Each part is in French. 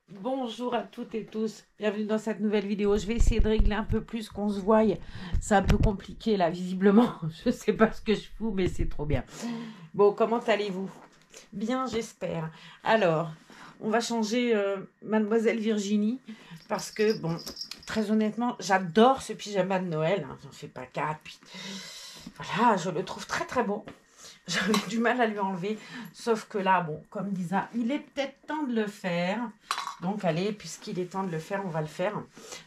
Bonjour à toutes et tous, bienvenue dans cette nouvelle vidéo. Je vais essayer de régler un peu plus qu'on se voie. C'est un peu compliqué là, visiblement. Je sais pas ce que je fous, mais c'est trop bien. Bon, comment allez-vous? Bien, j'espère. Alors, on va changer Mademoiselle Virginie parce que, bon, très honnêtement, j'adore ce pyjama de Noël. J'en fais pas quatre. Puis, voilà, je le trouve très très beau. J'avais du mal à lui enlever, sauf que là, bon, comme disait, il est peut-être temps de le faire. Donc, allez, puisqu'il est temps de le faire, on va le faire.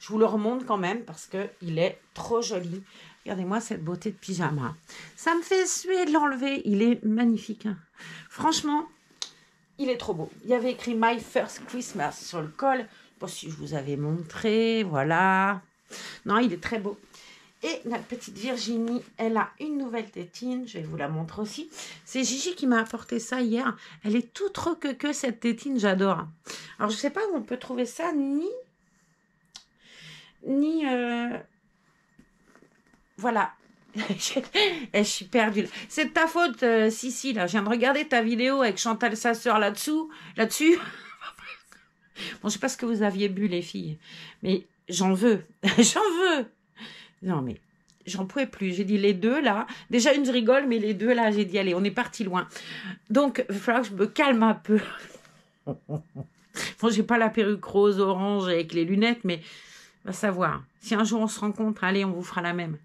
Je vous le remonte quand même parce qu'il est trop joli. Regardez-moi cette beauté de pyjama. Ça me fait suer de l'enlever. Il est magnifique. Hein. Franchement, il est trop beau. Il y avait écrit My First Christmas sur le col. Je ne sais pas si je vous avais montré. Voilà. Non, il est très beau. Et notre petite Virginie, elle a une nouvelle tétine. Je vais vous la montrer aussi. C'est Gigi qui m'a apporté ça hier. Elle est toute roqueque, cette tétine. J'adore. Alors, je ne sais pas où on peut trouver ça, voilà. Je suis perdue. C'est de ta faute, Sissi, là. Je viens de regarder ta vidéo avec Chantal Sasseur là-dessus. Bon, je sais pas ce que vous aviez bu, les filles. Mais j'en veux. J'en veux. Non, mais j'en pouvais plus. J'ai dit les deux, là. Déjà, une, je rigole, mais les deux, là, j'ai dit, allez, on est parti loin. Donc, il va falloir que je me calme un peu. Bon, j'ai pas la perruque rose, orange avec les lunettes, mais va savoir. Si un jour on se rencontre, allez, on vous fera la même.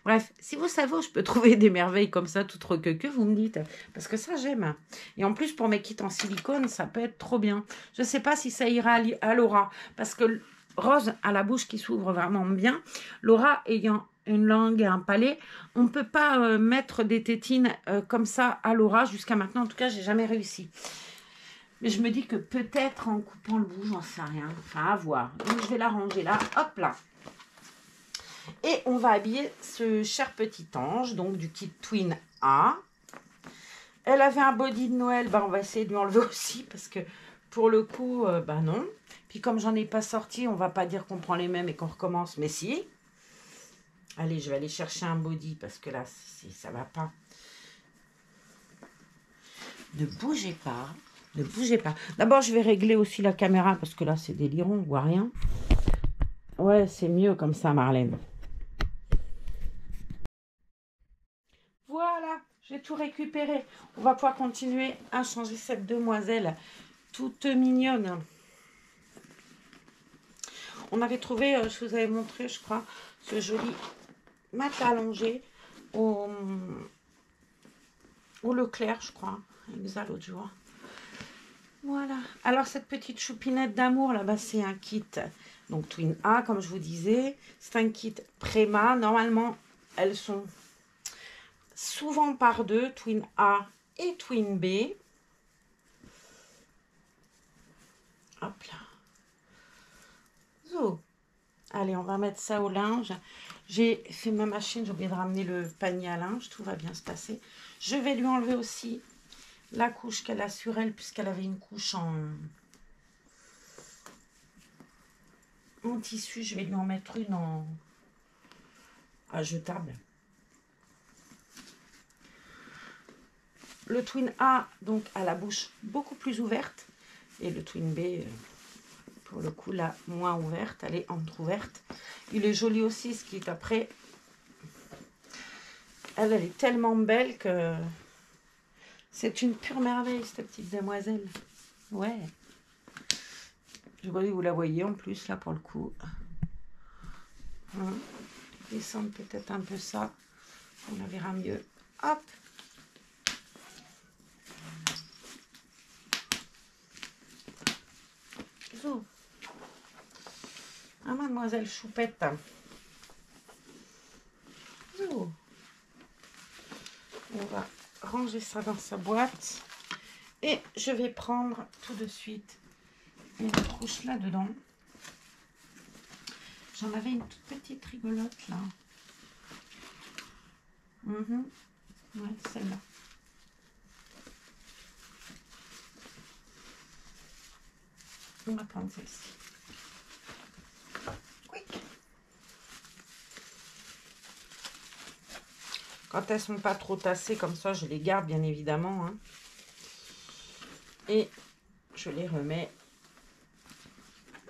Bref, si vous savez où je peux trouver des merveilles comme ça, toutes roqueque, vous me dites. Parce que ça, j'aime. Et en plus, pour mes kits en silicone, ça peut être trop bien. Je ne sais pas si ça ira à Laura. Parce que Rose a la bouche qui s'ouvre vraiment bien. Laura ayant une langue et un palais, on ne peut pas mettre des tétines comme ça à Laura. Jusqu'à maintenant, en tout cas, j'ai jamais réussi. Mais je me dis que peut-être en coupant le bout, j'en sais rien. Enfin, à voir. Donc, je vais la ranger là. Hop là. Et on va habiller ce cher petit ange, donc du kit Twin A. Elle avait un body de Noël. On va essayer de lui enlever aussi parce que pour le coup, non. Puis comme j'en ai pas sorti, on va pas dire qu'on prend les mêmes et qu'on recommence. Mais si. Allez, je vais aller chercher un body parce que là, ça va pas. Ne bougez pas. Ne bougez pas. D'abord, je vais régler aussi la caméra parce que là, c'est délirant, on voit rien. Ouais, c'est mieux comme ça, Marlène. Voilà, j'ai tout récupéré. On va pouvoir continuer à changer cette demoiselle toute mignonne. On avait trouvé, je vous avais montré, je crois, ce joli matelas allongé au Leclerc, je crois. Exa l'autre jour. Voilà. Alors, cette petite choupinette d'amour, là-bas, c'est un kit. Donc, Twin A, comme je vous disais. C'est un kit Préma. Normalement, elles sont souvent par deux, Twin A et Twin B. Hop là. Zo. Allez, on va mettre ça au linge. J'ai fait ma machine, j'ai oublié de ramener le panier à linge. Tout va bien se passer. Je vais lui enlever aussi la couche qu'elle a sur elle, puisqu'elle avait une couche en tissu. Je vais lui en mettre une à jetable. Le Twin A, donc, a la bouche beaucoup plus ouverte. Et le Twin B, pour le coup, là, moins ouverte. Elle est entrouverte. Il est joli aussi, ce qui est après. Elle est tellement belle que c'est une pure merveille, cette petite demoiselle. Ouais. Je vois que vous la voyez en plus, là, pour le coup. Descendre peut-être un peu ça. On la verra mieux. Hop. Zou. Ah, mademoiselle Choupette. Zou. On va ranger ça dans sa boîte. Et je vais prendre tout de suite une couche là-dedans. J'en avais une toute petite rigolote là. Ouais, celle-là. On va prendre celle-ci. Quick. Quand elles sont pas trop tassées comme ça, je les garde bien évidemment. Hein. Et je les remets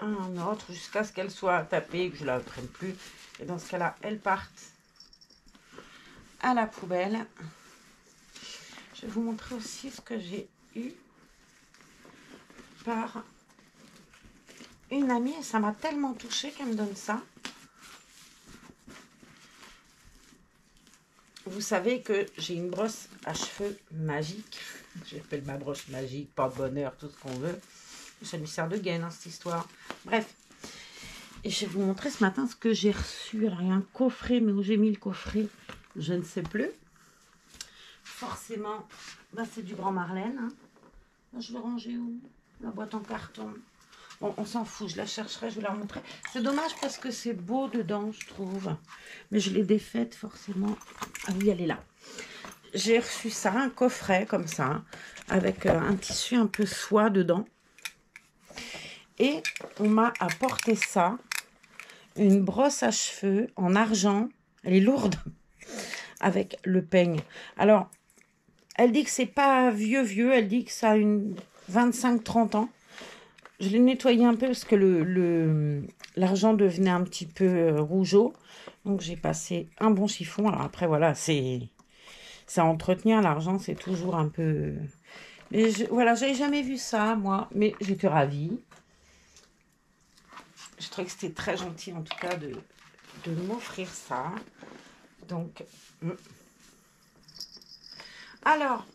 un autre jusqu'à ce qu'elles soient tapées et que je ne la prenne plus. Et dans ce cas-là, elles partent à la poubelle. Je vais vous montrer aussi ce que j'ai eu par une amie. Et ça m'a tellement touchée qu'elle me donne ça. Vous savez que j'ai une brosse à cheveux magique. J'appelle ma brosse magique, porte-bonheur, tout ce qu'on veut. Ça lui sert de gaine, hein, cette histoire. Bref. Et je vais vous montrer ce matin ce que j'ai reçu. Alors, il y a un coffret, mais où j'ai mis le coffret, je ne sais plus. Forcément, bah, c'est du Grand Marlène. Hein. Là, je vais ranger où? La boîte en carton. Bon, on s'en fout, je la chercherai, je vais la remontrer. C'est dommage parce que c'est beau dedans, je trouve. Mais je l'ai défaite, forcément. Ah oui, elle est là. J'ai reçu ça, un coffret comme ça, avec un tissu un peu soie dedans. Et on m'a apporté ça, une brosse à cheveux en argent. Elle est lourde, avec le peigne. Alors, elle dit que c'est pas vieux, elle dit que ça a une 25-30 ans. Je l'ai nettoyé un peu parce que l'argent devenait un petit peu rougeau. Donc, j'ai passé un bon chiffon. Alors après, voilà, c'est à entretenir. L'argent, c'est toujours un peu... Mais voilà, j'avais jamais vu ça, moi. Mais j'étais ravie. Je trouvais que c'était très gentil, en tout cas, de m'offrir ça. Donc, alors,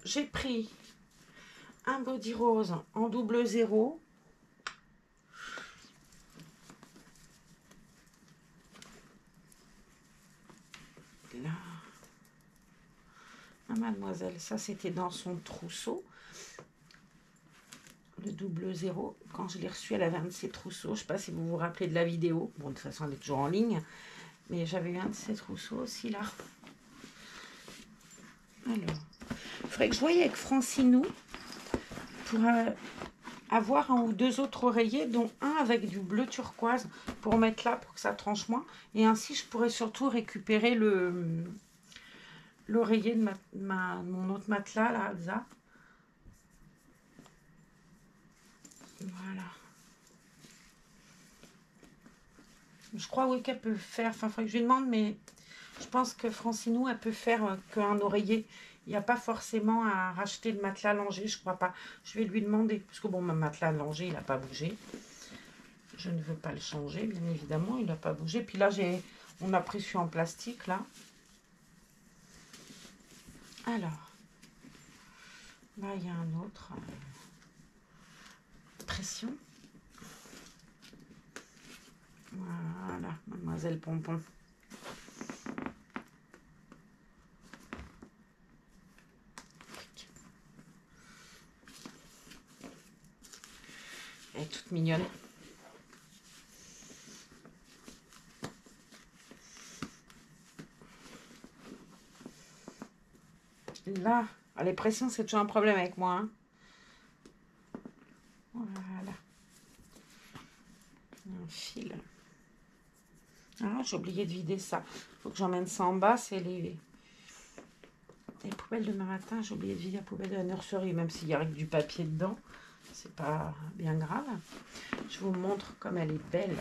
j'ai pris un body rose en double 0. Là. Ah, mademoiselle, ça c'était dans son trousseau. Le double 0, quand je l'ai reçu, elle avait un de ses trousseaux. Je ne sais pas si vous vous rappelez de la vidéo. Bon, de toute façon, elle est toujours en ligne. Mais j'avais eu un de ses trousseaux aussi, là. Alors, il faudrait que je voie avec Francinou pour avoir un ou deux autres oreillers, dont un avec du bleu turquoise pour mettre là, pour que ça tranche moins. Et ainsi, je pourrais surtout récupérer l'oreiller de mon autre matelas, là, Elsa. Voilà. Je crois, oui, qu'elle peut faire. Enfin, il faudrait que je lui demande, mais je pense que Francinou, elle peut faire qu'un oreiller. Il n'y a pas forcément à racheter de matelas allongé, je crois pas. Je vais lui demander, parce que bon, mon matelas allongé, il n'a pas bougé. Je ne veux pas le changer, bien évidemment, il n'a pas bougé. Puis là, on a pris celui en plastique, là. Alors, là, il y a un autre. Pression. Voilà, mademoiselle Pompon. Elle est toute mignonne. Là, les pressions, c'est toujours un problème avec moi. Hein. Voilà. Un fil. Ah, j'ai oublié de vider ça. Il faut que j'emmène ça en bas. C'est les poubelles de demain matin. J'ai oublié de vider la poubelle de la nurserie, même s'il y a du papier dedans. C'est pas bien grave. Je vous montre comme elle est belle.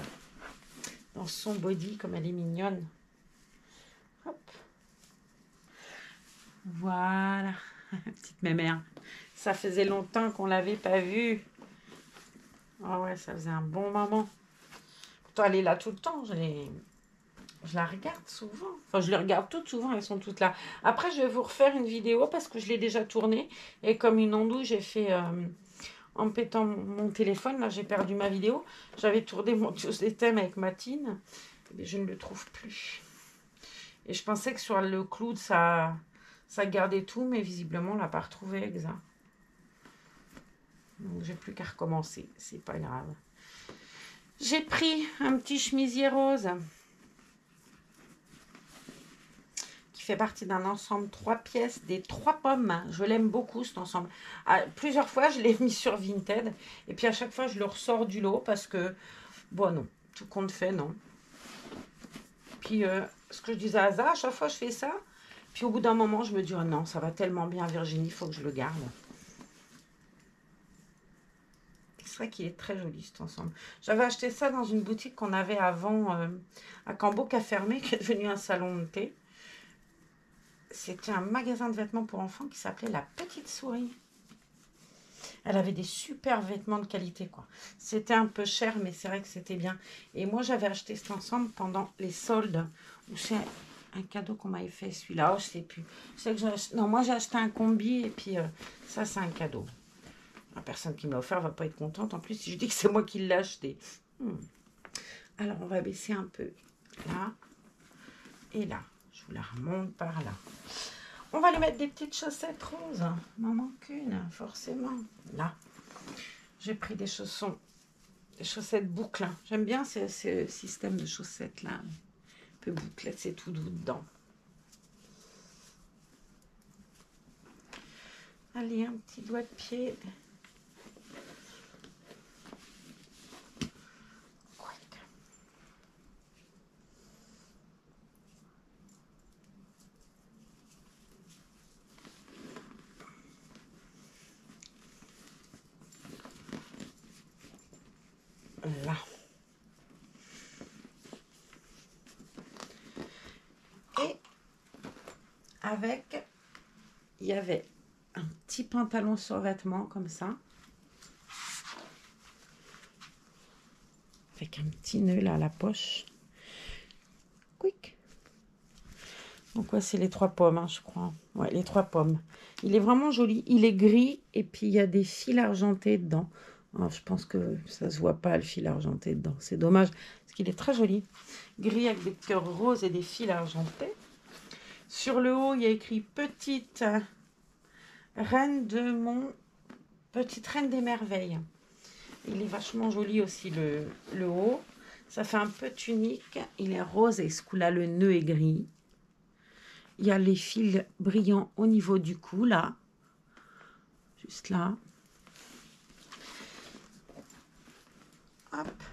Dans son body, comme elle est mignonne. Hop. Voilà. Petite mémère. Ça faisait longtemps qu'on l'avait pas vue. Ah ouais, ça faisait un bon moment. Pourtant, elle est là tout le temps. Je la regarde souvent. Enfin, je les regarde toutes souvent. Elles sont toutes là. Après, je vais vous refaire une vidéo parce que je l'ai déjà tournée. Et comme une andouille, j'ai fait... en pétant mon téléphone, là, j'ai perdu ma vidéo. J'avais tourné mon Dieu des thèmes avec Matine. Mais je ne le trouve plus. Et je pensais que sur le cloud, ça gardait tout. Mais visiblement, on ne l'a pas retrouvé, exact. Donc, j'ai plus qu'à recommencer. C'est pas grave. J'ai pris un petit chemisier rose qui fait partie d'un ensemble 3 pièces des 3 pommes. Je l'aime beaucoup cet ensemble. Plusieurs fois, je l'ai mis sur Vinted et puis à chaque fois, je le ressors du lot parce que, bon, non, tout compte fait, non. Puis, ce que je disais à Asa, à chaque fois, je fais ça. Puis au bout d'un moment, je me dis, oh non, ça va tellement bien Virginie, il faut que je le garde. C'est vrai qu'il est très joli cet ensemble. J'avais acheté ça dans une boutique qu'on avait avant à Cambo qui a fermé, qui est devenu un salon de thé. C'était un magasin de vêtements pour enfants qui s'appelait La Petite Souris. Elle avait des super vêtements de qualité, quoi. C'était un peu cher, mais c'est vrai que c'était bien. Et moi, j'avais acheté cet ensemble pendant les soldes. C'est un cadeau qu'on m'avait fait, celui-là. Oh, je sais plus. Je sais que non, moi, j'ai acheté un combi et puis ça, c'est un cadeau. La personne qui m'a offert va pas être contente. En plus, si je dis que c'est moi qui l'ai acheté. Alors, on va baisser un peu là et là. Je vous la remonte par là. On va lui mettre des petites chaussettes roses. M'en manque une, forcément. Là, j'ai pris des chaussons, des chaussettes boucles. J'aime bien ce système de chaussettes là. Un peu bouclette, c'est tout doux dedans. Allez, un petit doigt de pied. Là. Et avec, il y avait un petit pantalon survêtement comme ça. Avec un petit nœud là à la poche. Quick. Donc ouais, c'est les 3 pommes, hein, je crois. Ouais, les 3 pommes. Il est vraiment joli. Il est gris et puis il y a des fils argentés dedans. Alors, je pense que ça se voit pas le fil argenté dedans. C'est dommage parce qu'il est très joli. Gris avec des cœurs roses et des fils argentés. Sur le haut, il y a écrit petite reine petite reine des merveilles. Il est vachement joli aussi le haut. Ça fait un peu tunique. Il est rose et ce coup-là, le nœud est gris. Il y a les fils brillants au niveau du cou, là. Juste là. Hop.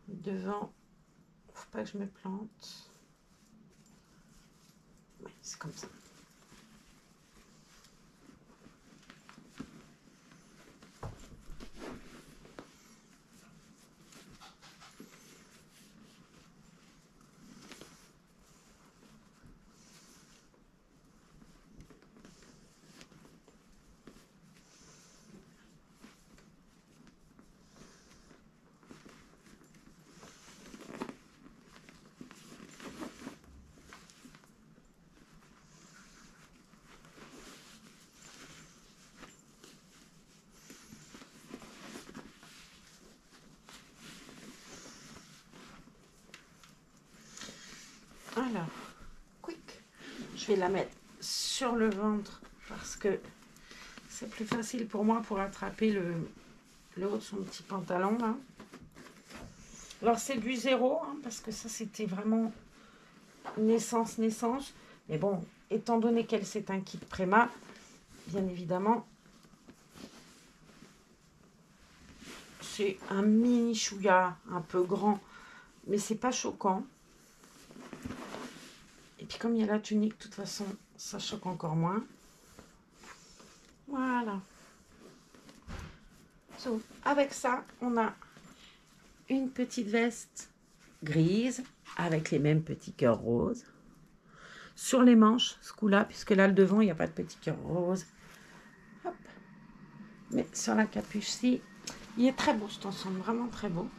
Devant. Faut pas que je me plante. Ouais, c'est comme ça. Alors, quick, je vais la mettre sur le ventre parce que c'est plus facile pour moi pour attraper le haut de son petit pantalon là. Alors c'est du 0 hein, parce que ça c'était vraiment naissance. Mais bon, étant donné qu'elle c'est un kit Préma, bien évidemment, c'est un mini chouïa un peu grand, mais c'est pas choquant. Et puis comme il y a la tunique, de toute façon, ça choque encore moins. Voilà. So, avec ça, on a une petite veste grise avec les mêmes petits cœurs roses. Sur les manches, ce coup-là, puisque là, le devant, il n'y a pas de petits cœurs roses. Hop. Mais sur la capuche-ci, il est très beau cet ensemble, vraiment très beau.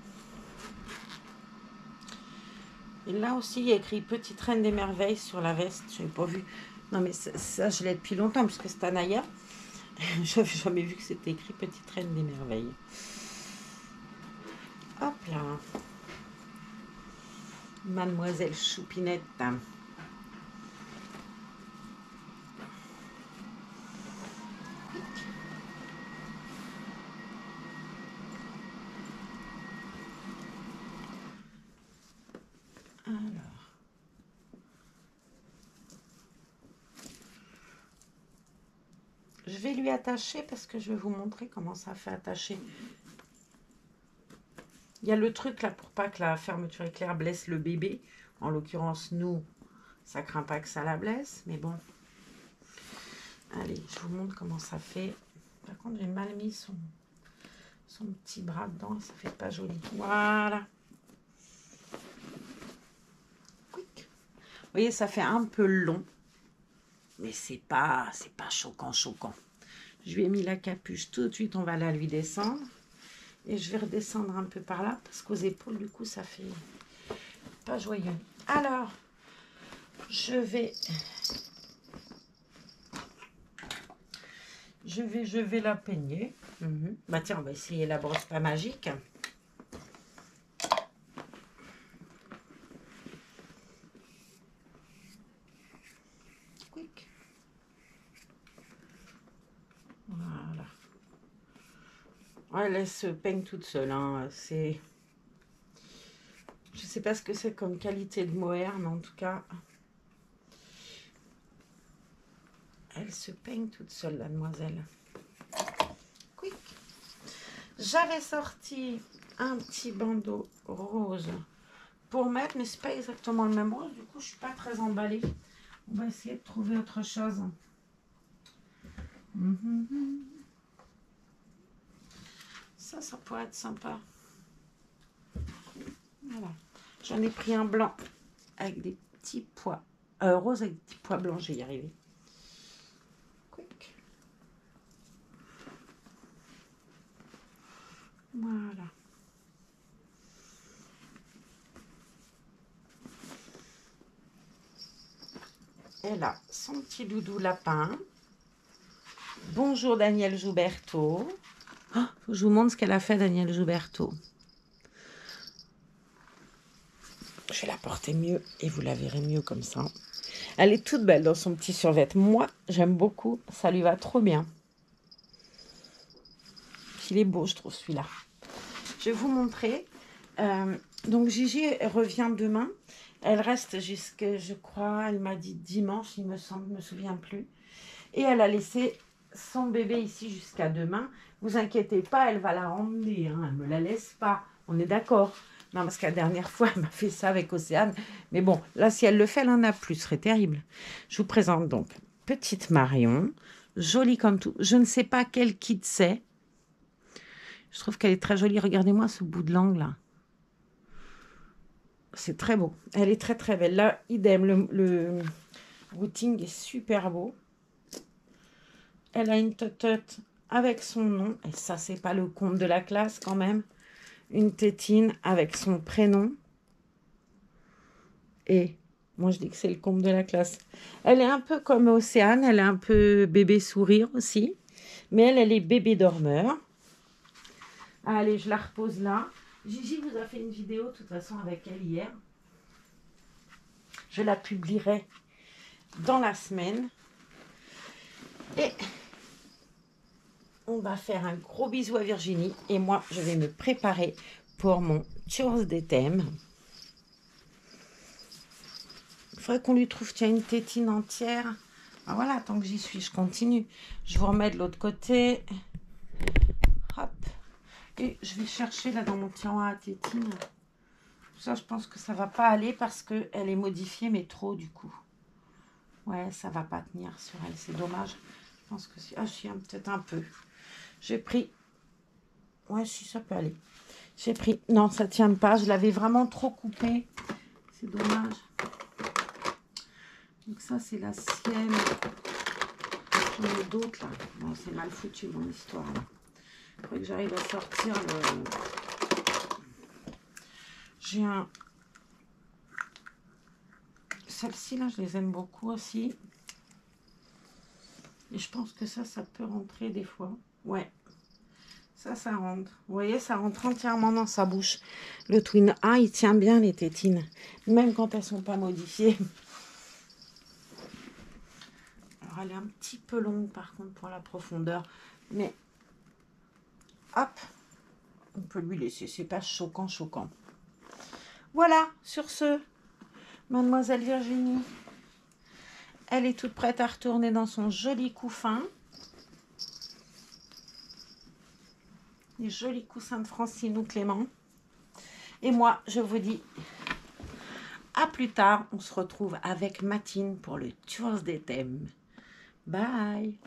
Et là aussi, il y a écrit Petite Reine des Merveilles sur la veste. Je n'avais pas vu. Non, mais ça, je l'ai depuis longtemps, parce que c'est Anaya. Je n'avais jamais vu que c'était écrit Petite Reine des Merveilles. Hop là. Mademoiselle Choupinette. Alors. Je vais lui attacher parce que je vais vous montrer comment ça fait attacher. Il y a le truc là pour pas que la fermeture éclair blesse le bébé. En l'occurrence, nous, Ça craint pas que ça la blesse, mais bon. Allez, je vous montre comment ça fait. Par contre, j'ai mal mis son petit bras dedans et ça fait pas joli. Voilà. Quick. Vous voyez, ça fait un peu long. Mais c'est pas choquant. Je lui ai mis la capuche. Tout de suite, on va la lui descendre. Et je vais redescendre un peu par là. Parce qu'aux épaules, du coup, ça fait pas joyeux. Alors, je vais la peigner. Bah tiens, on va essayer la brosse pas magique. Quick. Voilà. Ouais, elle se peigne toute seule. Hein. C'est... Je sais pas ce que c'est comme qualité de mohair, mais en tout cas, elle se peigne toute seule, la demoiselle. Quick. J'avais sorti un petit bandeau rose pour mettre, mais c'est pas exactement le même rose. Du coup, je suis pas très emballée. On va essayer de trouver autre chose. Ça pourrait être sympa. Voilà. J'en ai pris un blanc avec des petits pois. Rose avec des petits pois blancs, j'ai y arrivé. Quick. Voilà. Elle a son petit doudou lapin. Bonjour Daniel Jouberto. Oh, je vous montre ce qu'elle a fait, Daniel Jouberto. Je vais la porter mieux et vous la verrez mieux comme ça. Elle est toute belle dans son petit survêt. Moi, j'aime beaucoup. Ça lui va trop bien. Il est beau, je trouve, celui-là. Je vais vous montrer. Donc, Gigi revient demain. Elle reste jusqu'à, je crois, elle m'a dit dimanche, il me semble, je ne me souviens plus. Et elle a laissé son bébé ici jusqu'à demain. Vous inquiétez pas, elle va la emmener. Hein, elle ne me la laisse pas. On est d'accord. Non, parce que la dernière fois, elle m'a fait ça avec Océane. Mais bon, là, si elle le fait, elle en a plus. Ce serait terrible. Je vous présente donc petite Marion. Jolie comme tout. Je ne sais pas quel kit c'est. Je trouve qu'elle est très jolie. Regardez-moi ce bout de langue, là. C'est très beau. Elle est très, très belle. Là, idem. Le routing est super beau. Elle a une totote avec son nom. Et ça, c'est pas le comble de la classe, quand même. Une tétine avec son prénom. Et moi, je dis que c'est le comble de la classe. Elle est un peu comme Océane. Elle est un peu bébé sourire aussi. Mais elle est bébé dormeur. Allez, je la repose là. Gigi vous a fait une vidéo, de toute façon, avec elle hier. Je la publierai dans la semaine. Et on va faire un gros bisou à Virginie. Et moi, je vais me préparer pour mon tour des thèmes. Il faudrait qu'on lui trouve, tiens, une tétine entière. Ah, voilà, tant que j'y suis, je continue. Je vous remets de l'autre côté. Hop. Et je vais chercher là dans mon tiroir à tétine. Ça, je pense que ça va pas aller parce qu'elle est modifiée, mais trop du coup. Ouais, ça va pas tenir sur elle. C'est dommage. Je pense que si. Ah, si, peut-être un peu. J'ai pris. Ouais, si, ça peut aller. J'ai pris. Non, ça tient pas. Je l'avais vraiment trop coupé. C'est dommage. Donc, ça, c'est la sienne. J'en ai d'autres là. Bon, c'est mal foutu mon histoire là. Il faudrait que j'arrive à sortir le. J'ai un. Celle-ci là, je les aime beaucoup aussi. Et je pense que ça peut rentrer des fois. Ouais. Ça rentre. Vous voyez, ça rentre entièrement dans sa bouche. Le Twin A, il tient bien les tétines. Même quand elles ne sont pas modifiées. Alors, elle est un petit peu longue, par contre, pour la profondeur. Mais, hop, on peut lui laisser. C'est pas choquant. Voilà, sur ce, Mademoiselle Virginie, elle est toute prête à retourner dans son joli couffin. Les jolis coussins de Francine ou Clément. Et moi, je vous dis à plus tard. On se retrouve avec Matine pour le tour des thèmes. Bye.